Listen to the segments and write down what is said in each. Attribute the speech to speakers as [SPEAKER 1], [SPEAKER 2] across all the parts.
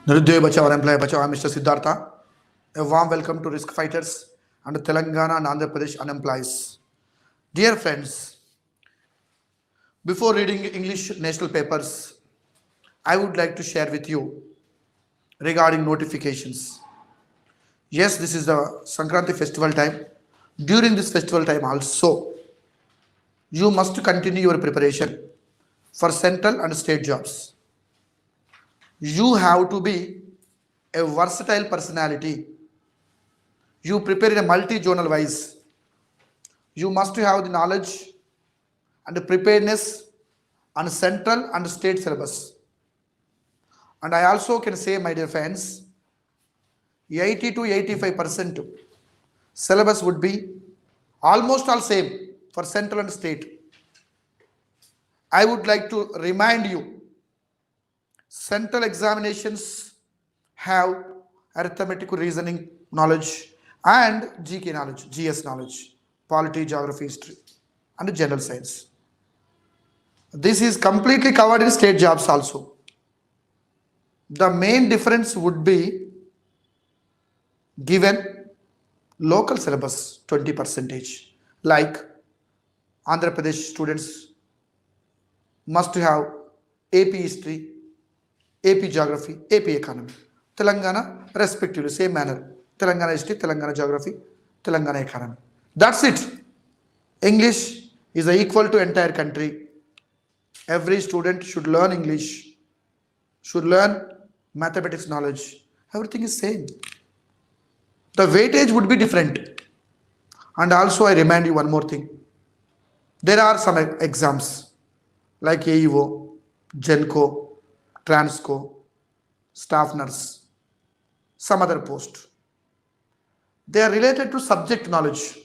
[SPEAKER 1] Nirudyaya Bachao, Unemployed Bachao. I am Mr. Siddhartha. A warm welcome to Risk Fighters and Telangana and Andhra Pradesh unemployees. Dear friends, before reading English national papers, I would like to share with you regarding notifications. Yes, this is the Sankranti festival time. During this festival time also, you must continue your preparation for central and state jobs. You have to be a versatile personality. You prepare in a multi-zonal wise. You must have the knowledge and the preparedness on central and state syllabus. And I also can say, my dear friends, 80 to 85% syllabus would be almost all same for central and state. I would like to remind you, central examinations have arithmetic reasoning knowledge and GK knowledge, GS knowledge, polity, geography, history, and general science. This is completely covered in state jobs also. The main difference would be given local syllabus 20%, like Andhra Pradesh students must have AP history, AP geography, AP economy. Telangana respectively same manner. Telangana history, Telangana geography, Telangana economy. That's it. English is equal to entire country. Every student should learn English, should learn mathematics knowledge. Everything is same. The weightage would be different. And also I remind you one more thing. There are some exams like AEO, GENCO, TRANSCO, staff nurse, some other post. They are related to subject knowledge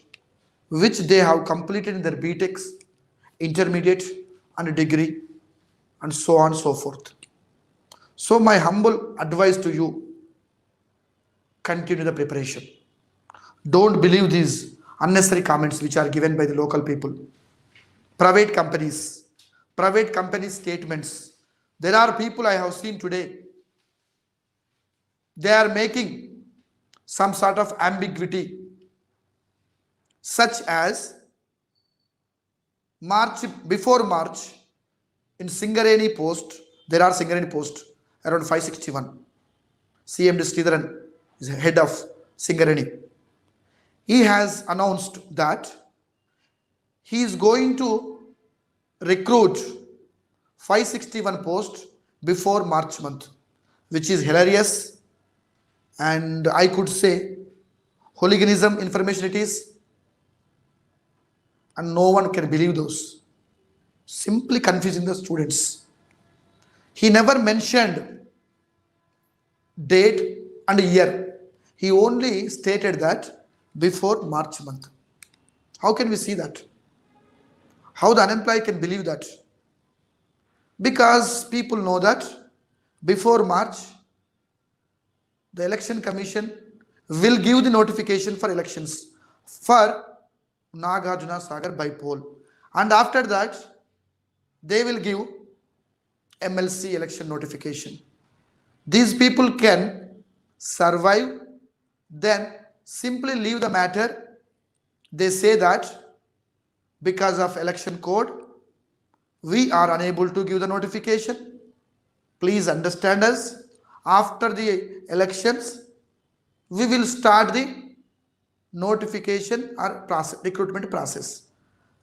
[SPEAKER 1] which they have completed in their BTechs, intermediate and degree and so on and so forth. So my humble advice to you, continue the preparation. Don't believe these unnecessary comments which are given by the local people. Private company statements. There are people I have seen today. They are making some sort of ambiguity, such as before March, in Singareni post, there are Singareni post around 561. CMD Sridharan is head of Singareni. He has announced that he is going to recruit 561 posts before March month, which is hilarious, and I could say hooliganism information it is, and no one can believe those. Simply confusing the students. He never mentioned date and year. He only stated that before March month. How can we see that? How the unemployed can believe that? Because people know that before March, the election commission will give the notification for elections for Nagarjuna Sagar by poll. And after that, they will give MLC election notification. These people can survive, then simply leave the matter. They say that because of election code, we are unable to give the notification. Please understand us. After the elections, we will start the notification or recruitment process.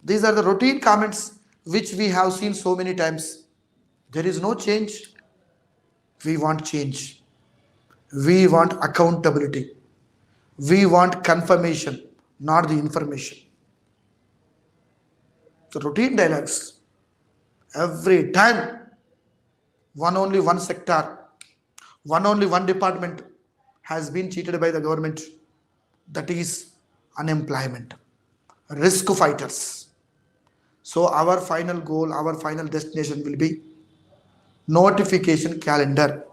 [SPEAKER 1] These are the routine comments which we have seen so many times. There is no change. We want change. We want accountability. We want confirmation, not the information. The routine dialogues. Every time, only one sector, only one department has been cheated by the government. That is unemployment. Risk fighters. So our final goal, our final destination will be notification calendar.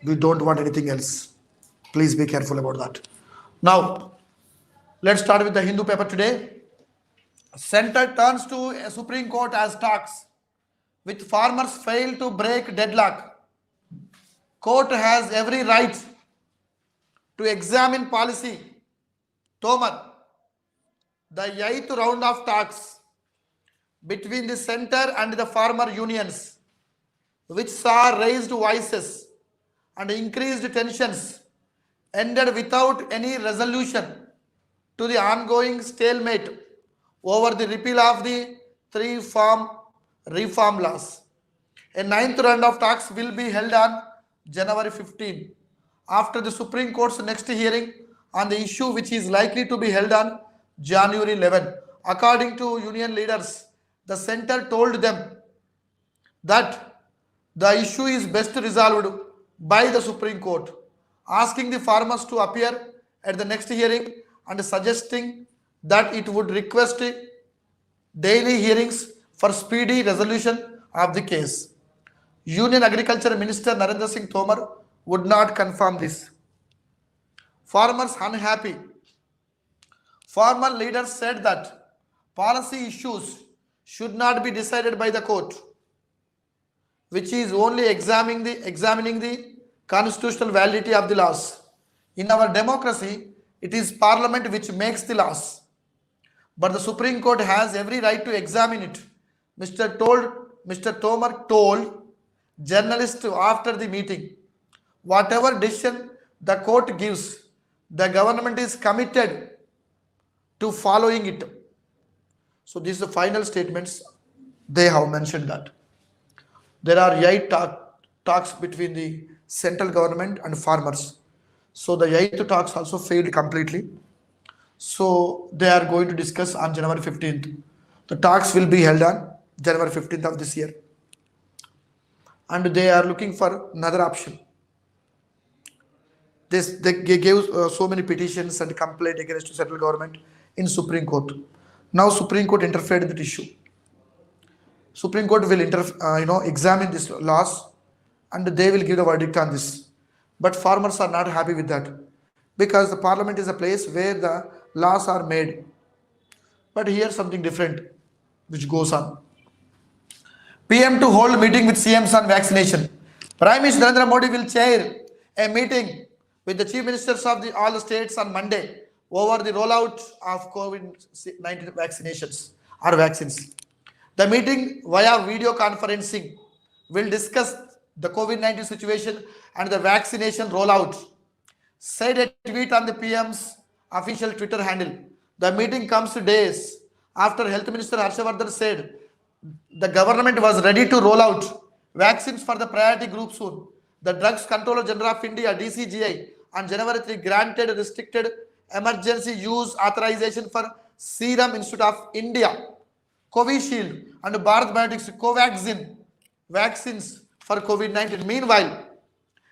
[SPEAKER 1] We don't want anything else. Please be careful about that. Now, let's start with the Hindu paper today. Center turns to a Supreme Court as talks with farmers fail to break deadlock. Court has every right to examine policy. Tomar, the eighth round of talks between the center and the farmer unions, which saw raised voices and increased tensions, ended without any resolution to the ongoing stalemate over the repeal of the three farm reform laws. A ninth round of talks will be held on January 15 after the Supreme Court's next hearing on the issue, which is likely to be held on January 11. According to union leaders, the center told them that the issue is best resolved by the Supreme Court, asking the farmers to appear at the next hearing and suggesting that it would request daily hearings for speedy resolution of the case. Union Agriculture Minister Narendra Singh Tomar would not confirm this. Farmers unhappy. Farmer leaders said that policy issues should not be decided by the court, which is only examining the constitutional validity of the laws. In our democracy, it is Parliament which makes the laws, but the Supreme Court has every right to examine it. Mr. Tomar told journalists after the meeting, whatever decision the court gives, the government is committed to following it. So these are the final statements. They have mentioned that there are eight talks between the central government and farmers. So the eighth talks also failed completely. So they are going to discuss on January 15th. The talks will be held on January 15th of this year. And they are looking for another option. They gave so many petitions and complaints against the central government in Supreme Court. Now Supreme Court interfered in that issue. Supreme Court will examine these laws and they will give the verdict on this. But farmers are not happy with that because the parliament is a place where the laws are made. But here something different which goes on. PM to hold meeting with CMs on vaccination. Prime Minister Narendra Modi will chair a meeting with the chief ministers of all the states on Monday over the rollout of COVID-19 vaccinations or vaccines. The meeting via video conferencing will discuss the COVID-19 situation and the vaccination rollout, said a tweet on the PM's official Twitter handle. The meeting comes days after Health Minister Harshavardhan said the government was ready to roll out vaccines for the priority group soon. The Drugs Controller General of India, DCGI, on January 3 granted restricted emergency use authorization for Serum Institute of India, Covishield, and Bharat Biotech's Covaxin vaccines for COVID-19. Meanwhile,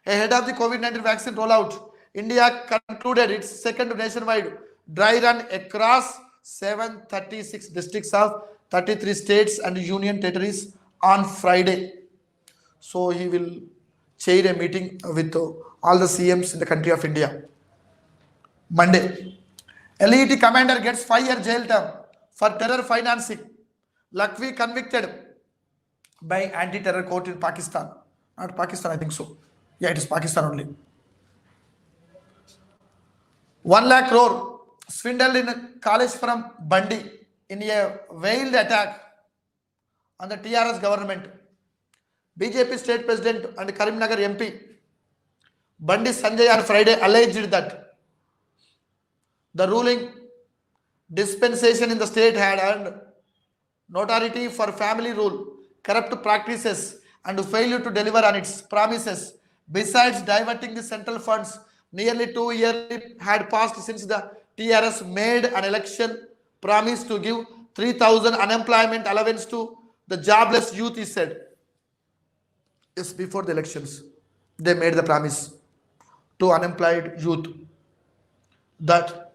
[SPEAKER 1] ahead of the COVID-19 vaccine rollout, India concluded its second nationwide dry run across 736 districts of 33 states and union territories on Friday. So he will chair a meeting with all the CMs in the country of India. Monday, elite commander gets 5-year jail term for terror financing. Lakhvi convicted by anti-terror court in Pakistan. Not Pakistan, I think so. Yeah, it is Pakistan only. 1 lakh crore swindled in college from Bandi in a veiled attack on the TRS government. BJP state president and Karimnagar MP Bandi Sanjay on Friday alleged that the ruling dispensation in the state had earned notoriety for family rule, corrupt practices, and failure to deliver on its promises. Besides diverting the central funds, nearly 2 years had passed since the TRS made an election promise to give 3,000 unemployment allowance to the jobless youth, he said. Yes, before the elections, they made the promise to unemployed youth that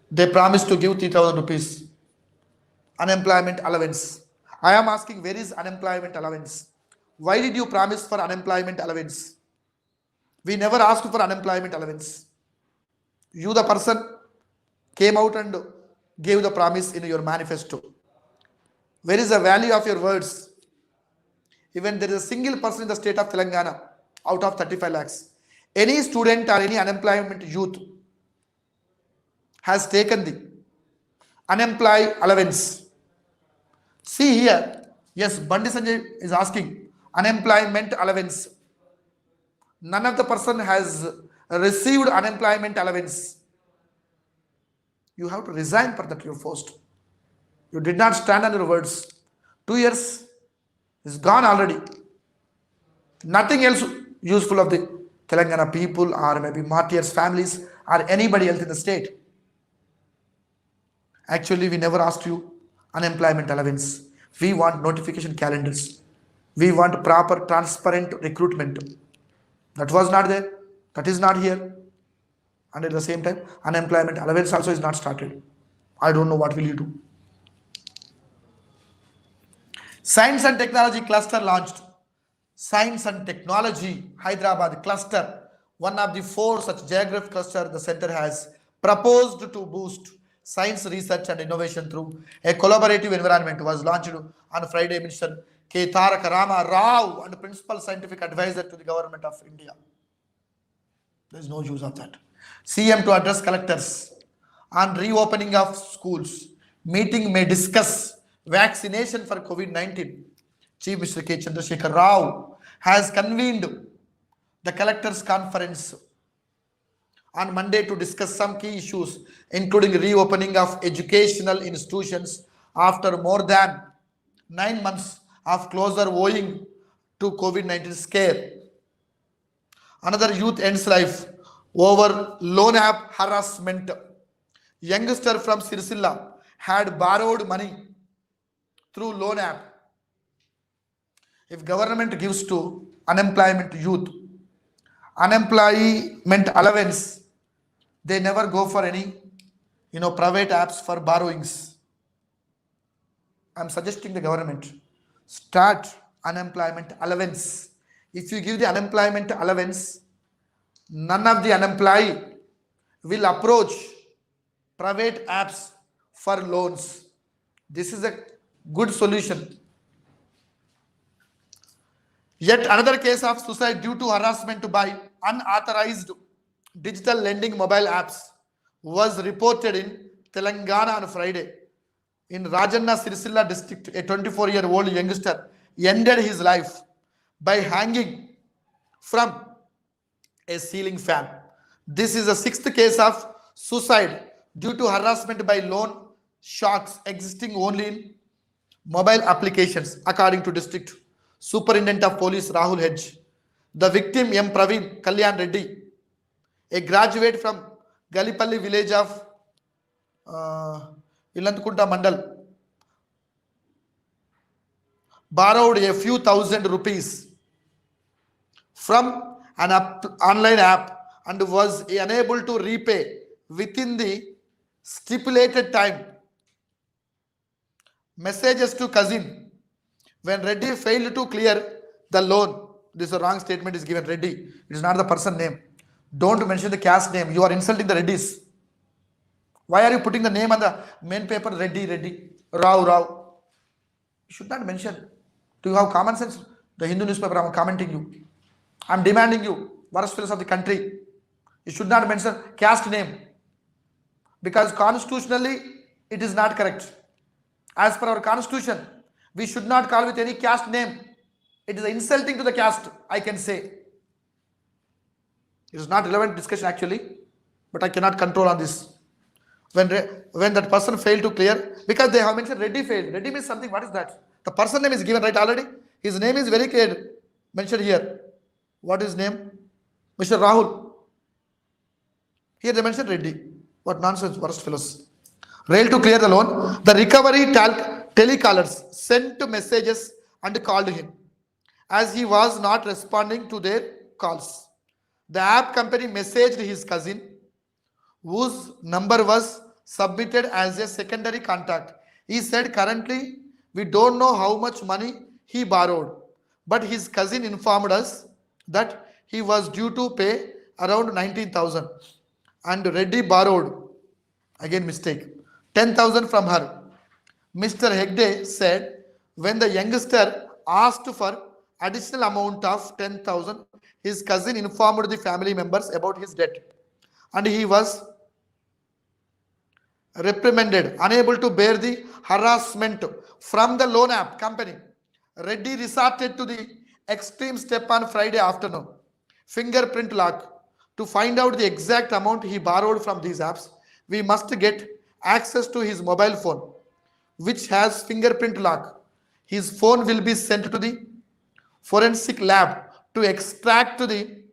[SPEAKER 1] they promised to give 3,000 rupees unemployment allowance. I am asking, where is unemployment allowance? Why did you promise for unemployment allowance? We never asked for unemployment allowance. You, the person, came out and gave the promise in your manifesto. Where is the value of your words? Even there is a single person in the state of Telangana out of 35 lakhs. Any student or any unemployment youth has taken the unemployed allowance. See here, yes, Bandi Sanjay is asking unemployment allowance. None of the person has received unemployment allowance. You have to resign for that, your post. You did not stand on your words. 2 years is gone already. Nothing else useful of the Telangana people or maybe martyrs' families or anybody else in the state. Actually, we never asked you unemployment allowance. We want notification calendars. We want proper, transparent recruitment. That was not there. That is not here. And at the same time, unemployment allowance also is not started. I don't know what will you do. Science and Technology Cluster launched. Science and Technology Hyderabad Cluster, one of the 4 such geographic cluster the center has proposed to boost science research and innovation through a collaborative environment was launched on Friday. Minister K. Tarak Rama Rao and Principal Scientific Advisor to the Government of India. There is no use of that. CM to address collectors on reopening of schools. Meeting may discuss vaccination for COVID-19. Chief Minister K. Chandrasekhar Rao has convened the collectors conference on Monday to discuss some key issues, including reopening of educational institutions after more than 9 months of closure owing to COVID-19 scare. Another youth ends life over loan app harassment. Youngster from Sirsilla had borrowed money through loan app. If government gives to unemployment youth unemployment allowance, they never go for any private apps for borrowings. I'm suggesting the government start unemployment allowance. If you give the unemployment allowance, none of the unemployed will approach private apps for loans. This is a good solution. Yet another case of suicide due to harassment by unauthorized digital lending mobile apps was reported in Telangana on Friday. In Rajanna Sirsilla district, a 24-year-old youngster ended his life by hanging from a ceiling fan. This is the 6th case of suicide due to harassment by loan sharks existing only in mobile applications, according to District Superintendent of Police Rahul Hedge. The victim M. Praveen Kalyan Reddy, a graduate from Galipalli village of Ilantukunta Mandal, borrowed a few thousand rupees from an online app and was unable to repay within the stipulated time. Messages to cousin. When Reddy failed to clear the loan, this is a wrong statement is given. Reddy, it is not the person name. Don't mention the caste name. You are insulting the Reddys. Why are you putting the name on the main paper? Reddy, Rao. You should not mention. Do you have common sense? The Hindu newspaper, I am commenting you. I am demanding you, worst fellows of the country. You should not mention caste name. Because constitutionally, it is not correct. As per our constitution, we should not call with any caste name. It is insulting to the caste, I can say. It is not relevant discussion actually, but I cannot control on this. When that person failed to clear, because they have mentioned Reddy failed. Reddy means something. What is that? The person name is given right already. His name is very clear mentioned here. What is his name? Mr. Rahul. Here they mentioned Reddy. What nonsense, worst fellows. Rail to clear the loan. The recovery telecallers sent messages and called him as he was not responding to their calls. The app company messaged his cousin, whose number was submitted as a secondary contact. He said, currently, we don't know how much money he borrowed, but his cousin informed us that he was due to pay around 19,000 and Reddy borrowed, again mistake, 10,000 from her. Mr. Hegde said, when the youngster asked for additional amount of 10,000. His cousin informed the family members about his debt, and he was reprimanded, unable to bear the harassment from the loan app company. Reddy resorted to the extreme step on Friday afternoon, fingerprint lock. To find out the exact amount he borrowed from these apps, we must get access to his mobile phone, which has fingerprint lock. His phone will be sent to the forensic lab to extract the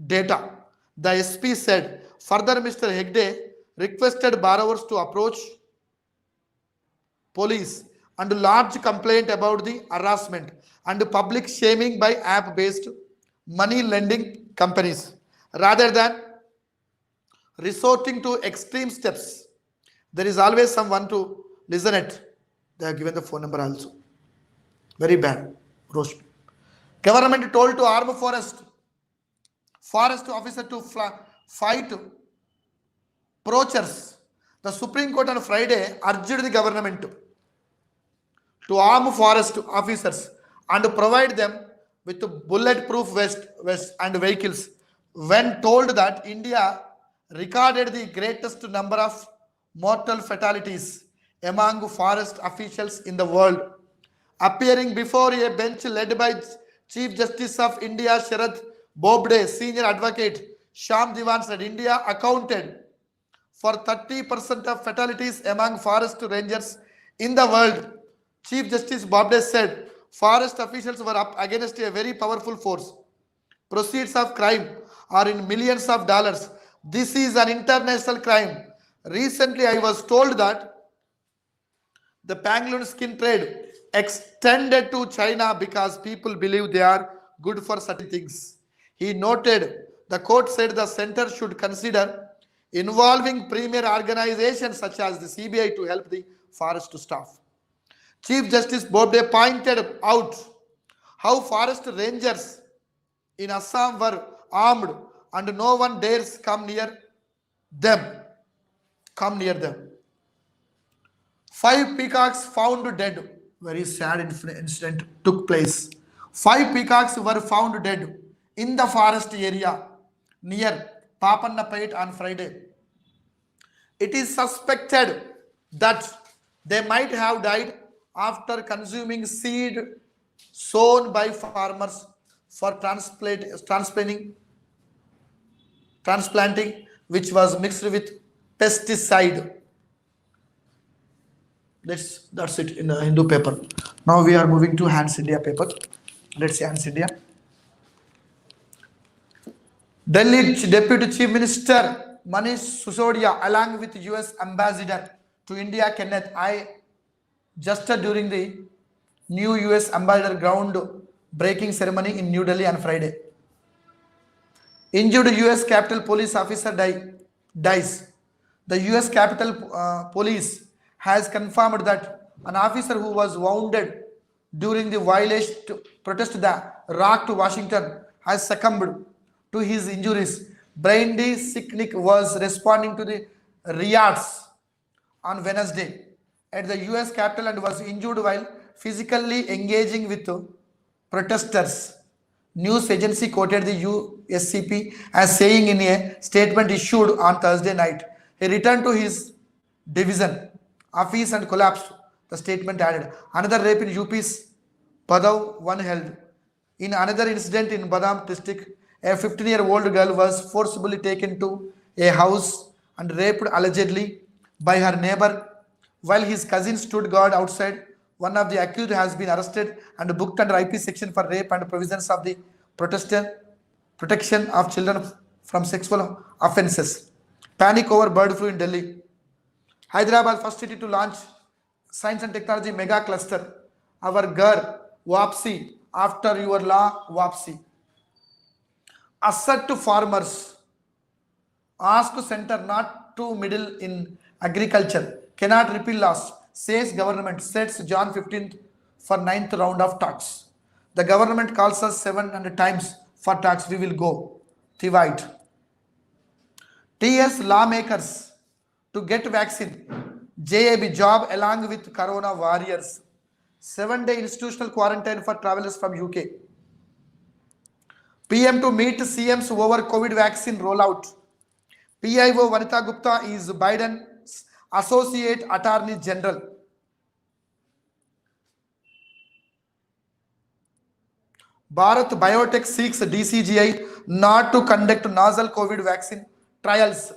[SPEAKER 1] data, the SP said. Further, Mr. Hegde requested borrowers to approach police and lodge complaint about the harassment and public shaming by app-based money lending companies rather than resorting to extreme steps. There is always someone to listen it. They have given the phone number also. Very bad. Roast. Government told to arm forest officer to fight poachers. The Supreme Court on Friday urged the government to arm forest officers and provide them with bulletproof vests and vehicles when told that India recorded the greatest number of mortal fatalities among forest officials in the world. Appearing before a bench led by Chief Justice of India Sharad Bobde, senior advocate Sham Diwan said India accounted for 30% of fatalities among forest rangers in the world. Chief Justice Bobde said forest officials were up against a very powerful force. Proceeds of crime are in millions of dollars. This is an international crime. Recently, I was told that the pangolin skin trade extended to China because people believe they are good for certain things. He noted the court said the center should consider involving premier organizations such as the CBI to help the forest staff. Chief Justice Bobde pointed out how forest rangers in Assam were armed and no one dares come near them. 5 peacocks found dead. Very sad incident took place. 5 peacocks were found dead in the forest area near Papannapet on Friday. It is suspected that they might have died after consuming seed sown by farmers for transplanting, which was mixed with pesticide. That's it in a Hindu paper. Now we are moving to Hands India paper. Let's see Hands India. Delhi Deputy Chief Minister Manish Sisodia, along with US Ambassador to India Kenneth I. Juster during the new US Ambassador ground breaking ceremony in New Delhi on Friday. Injured US Capitol Police officer dies. The US Capitol Police has confirmed that an officer who was wounded during the violent protest that rocked Washington has succumbed to his injuries. Brandy Sicknick was responding to the riots on Wednesday at the US Capitol and was injured while physically engaging with protesters. News agency quoted the USCP as saying in a statement issued on Thursday night, he returned to his division office and collapsed. The statement added, another rape in UP's Badav one held. In another incident in Badam district, a 15-year-old girl was forcibly taken to a house and raped allegedly by her neighbor while his cousin stood guard outside. One of the accused has been arrested and booked under IP section for rape and provisions of the protection of children from sexual offences. Panic over bird flu in Delhi. Hyderabad first city to launch science and technology mega cluster. Our girl Wapsi after your law Wapsi. Asset to farmers. Ask center not to middle in agriculture. Cannot repeal laws, says government, sets John 15th for 9th round of talks. The government calls us 700 times for talks. We will go. Divide. TS lawmakers to get vaccine. JAB job along with corona warriors. 7-day institutional quarantine for travelers from UK. PM to meet CMs over COVID vaccine rollout. PIO Vanita Gupta is Biden's Associate Attorney General. Bharat Biotech seeks DCGI not to conduct nasal COVID vaccine trials.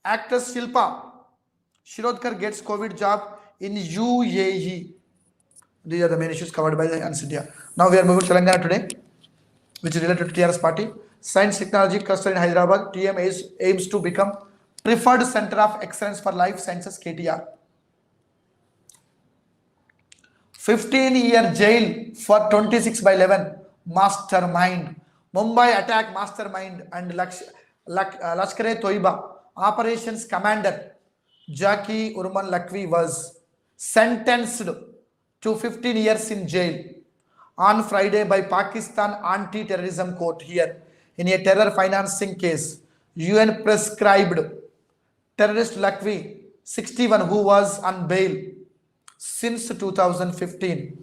[SPEAKER 1] Actress Shilpa Shirodkar gets COVID job in UAE. These are the main issues covered by the India. Now we are moving to Telangana today, which is related to TRS party. Science Technology Cluster in Hyderabad. TM aims to become preferred center of excellence for life sciences KTR. 15-year jail for 26/11 mastermind. Mumbai attack mastermind and Lashkar-e-Toiba operations commander Jaki Urman Lakhvi was sentenced to 15 years in jail on Friday by Pakistan anti-terrorism court here in a terror financing case. UN prescribed terrorist Lakhvi, 61, who was on bail since 2015,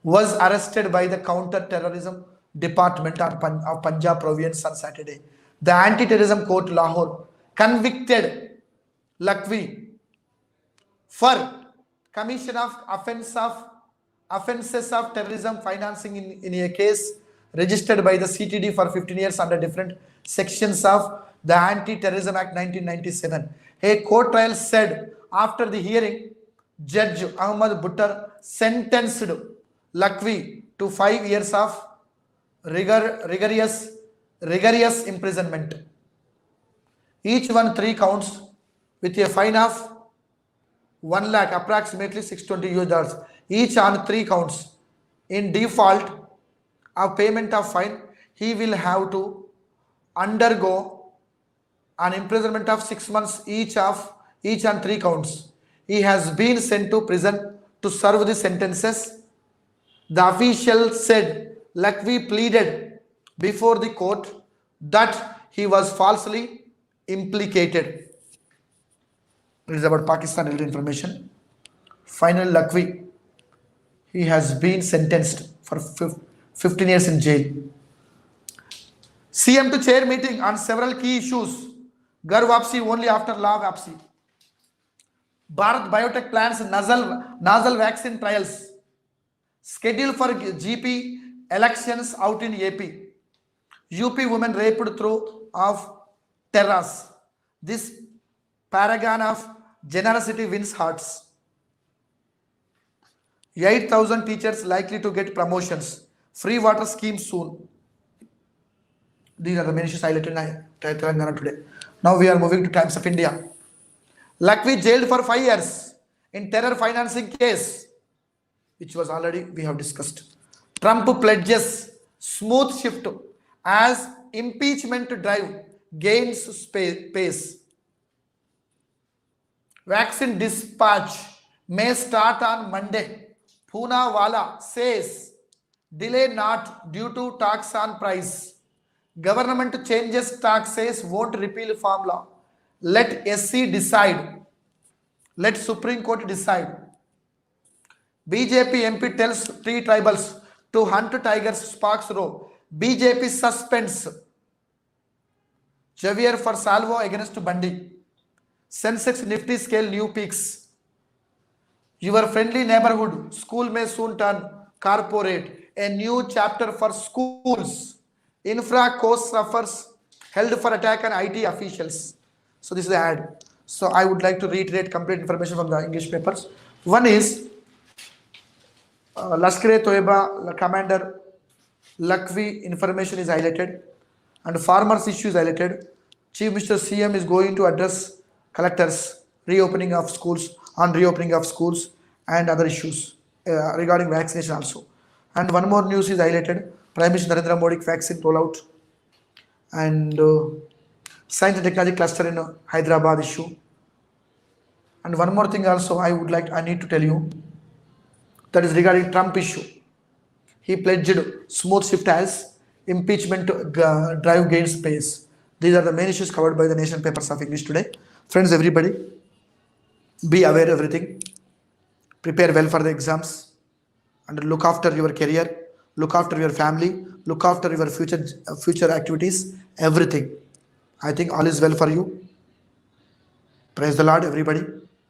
[SPEAKER 1] was arrested by the counter-terrorism department of Punjab province on Saturday. The anti-terrorism court Lahore convicted Lakhvi for commission of offences of terrorism financing in a case registered by the CTD for 15 years under different sections of the Anti-Terrorism Act 1997. A court trial said after the hearing, Judge Ahmad Buttar sentenced Lakhvi to 5 years of rigorous imprisonment. Each one 3 counts with a fine of 1 lakh, approximately $620. Each on 3 counts. In default of payment of fine, he will have to undergo an imprisonment of 6 months each on 3 counts. He has been sent to prison to serve the sentences. The official said Lakhvi pleaded before the court that he was falsely implicated. It is about Pakistan related information. Finally, Lakhvi, he has been sentenced for 15 years in jail. CM to chair meeting on several key issues. Gar Wapsi only after law Wapsi. Bharat Biotech plans nasal vaccine trials. Scheduled for GP elections out in AP. UP women raped through of terrace. This paragon of generosity wins hearts. 8,000 teachers likely to get promotions. Free water scheme soon. These are the main issues highlighted in Telangana today. Now we are moving to Times of India. Lakhvi jailed for 5 years in terror financing case, which was already we have discussed. Trump pledges smooth shift as impeachment drive gains pace. Vaccine dispatch may start on Monday. Poonawalla says delay not due to tax on price. Government changes taxes won't repeal formula. Let SC decide. Let Supreme Court decide. BJP MP tells 3 tribals to hunt tigers sparks row. BJP suspends Javier for salvo against Bandi. Sensex Nifty scale new peaks. Your friendly neighborhood school may soon turn corporate. A new chapter for schools. Infra course suffers held for attack on IT officials. So this is the ad. So I would like to reiterate complete information from the English papers. One is Lashkar-e-Toiba commander Lakhvi information is highlighted and farmers issue is highlighted. Chief Minister CM is going to address collectors reopening of schools and other issues regarding vaccination also. And one more news is highlighted. Prime Minister Narendra Modi vaccine rollout and science and technology cluster in Hyderabad issue. And one more thing also I need to tell you, that is regarding Trump issue. He pledged smooth shift as impeachment drive gains pace. These are the main issues covered by the nation papers of English today. Friends, everybody, be aware of everything. Prepare well for the exams and look after your career, look after your family, look after your future activities, everything. I think all is well for you. Praise the Lord, everybody.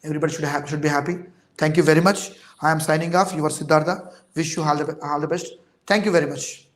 [SPEAKER 1] Everybody should be happy. Thank you very much. I am signing off. Your Siddhartha. Wish you all the best. Thank you very much.